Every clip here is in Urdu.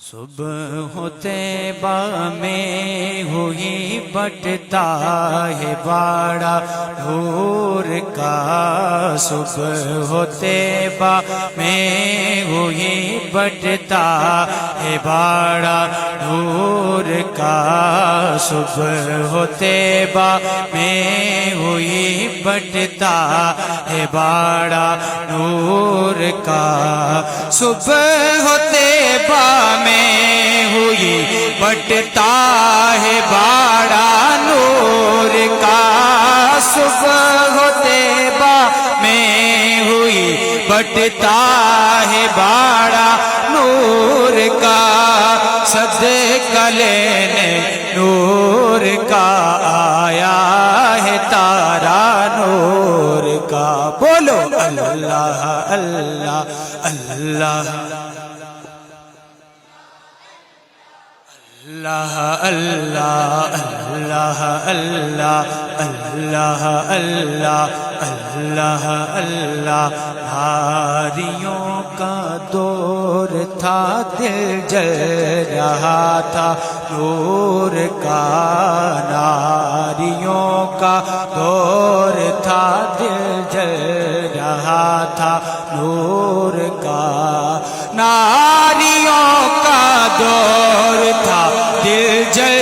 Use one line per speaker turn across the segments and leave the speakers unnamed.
صبح ہوتے با میں ہوئی بٹتا ہے باڑا نور کا، صبح ہوتے با میں ہوئی بٹتا ہے باڑا نور کا، صبح ہوتے با میں ہوئی بٹتا ہے باڑا نور کا، صبح ہوتے با میں ہوئی بٹتا ہے باڑا نور کا، صبح ہوتے با میں ہوئی بٹتا ہے باڑا نور کا، صدقہ لینے نور کا آیا ہے تارا نور کا، بولو اللہ اللہ اللہ اللہ اللہ اللہ اللہ اللہ اللہ اللہ اللہ، ناریوں کا دور تھا دل جل رہا تھا نور کا، ناریوں کا دور تھا دل جل رہا تھا نور کا، ناریوں کا دور تھا دل جل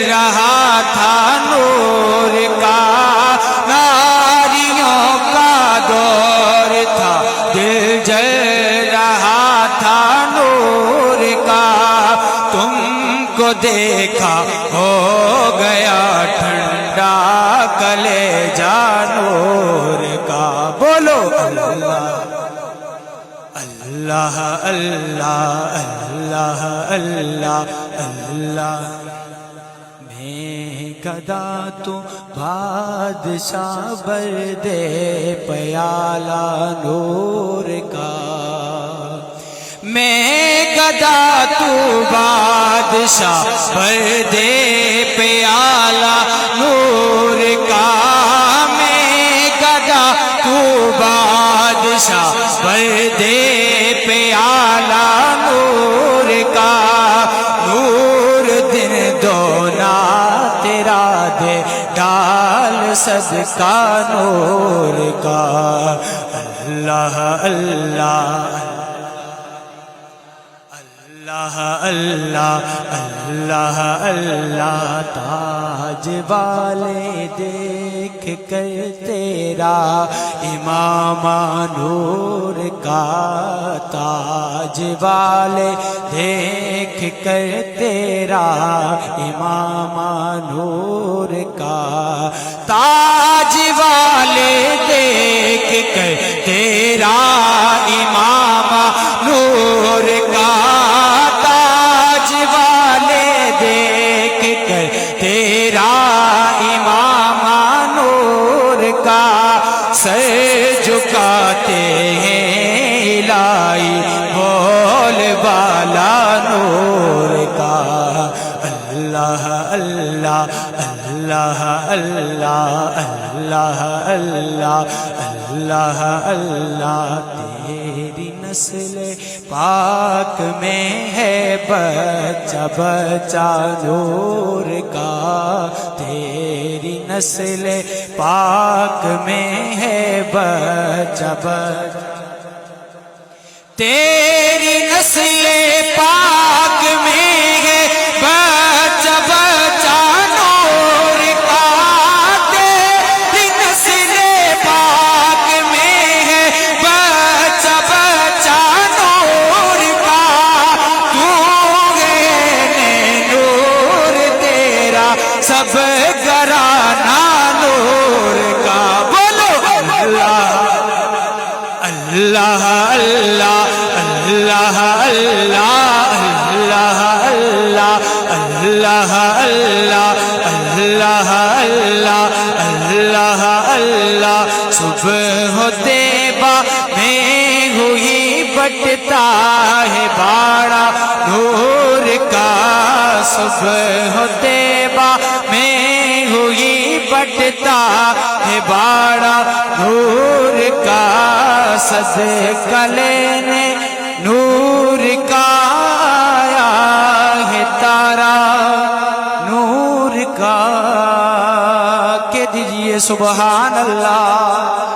رہا تھا نور کا، ناریوں کا دور تھا دل جل رہا تھا نور کا، تم کو دیکھا ہو گیا ٹھنڈا کلیجہ نور کا، بولو اللہ اللہ اللہ اللہ اللہ اللہ، میں گدا تو بادشاہ بردے پیالہ نور کا، میں گدا تو بادشاہ بردے پیالہ نور کا، میں گدا تو بادشاہ بردے پیالہ نور کا، نور دن دونا تیرا دے ڈال صدقہ نور کا، اللہ اللہ اللہ اللہ اللہ، تاج والے دیکھ کر تیرا امامہ نور کا، تاج والے دیکھ کر تیرا امامہ نور کا، تاج والے دیکھ کر تیرا امامہ نور کا، تیرا امامہ نور کا، سر جھکاتے ہیں الہی بول بالا نور کا، اللہ اللہ اللہ اللہ اللہ اللہ اللہ اللہ، تیری نسل پاک میں ہے بچہ بچہ نور کا، تیری نسل پاک میں ہے بچہ بچہ، تیری نسل پاک میں ہے بچہ بچہ نور کا، تیری نسل پاک میں ہے بچہ بچہ نور کا، تو ہے نور تیرا سب گرانا نور کا، بولو اللہ اللہ اللہ اللہ اللہ اللہ اللہ اللہ اللہ اللہ اللہ اللہ، صبح ہوتے با میں ہوئی بٹتا ہے باڑا نور کا، صبح ہوتے با میں ہوئی بٹتا ہے باڑا نور کا، صدقہ لینے نور کا آیا کا کہ دیجئے سبحان اللہ.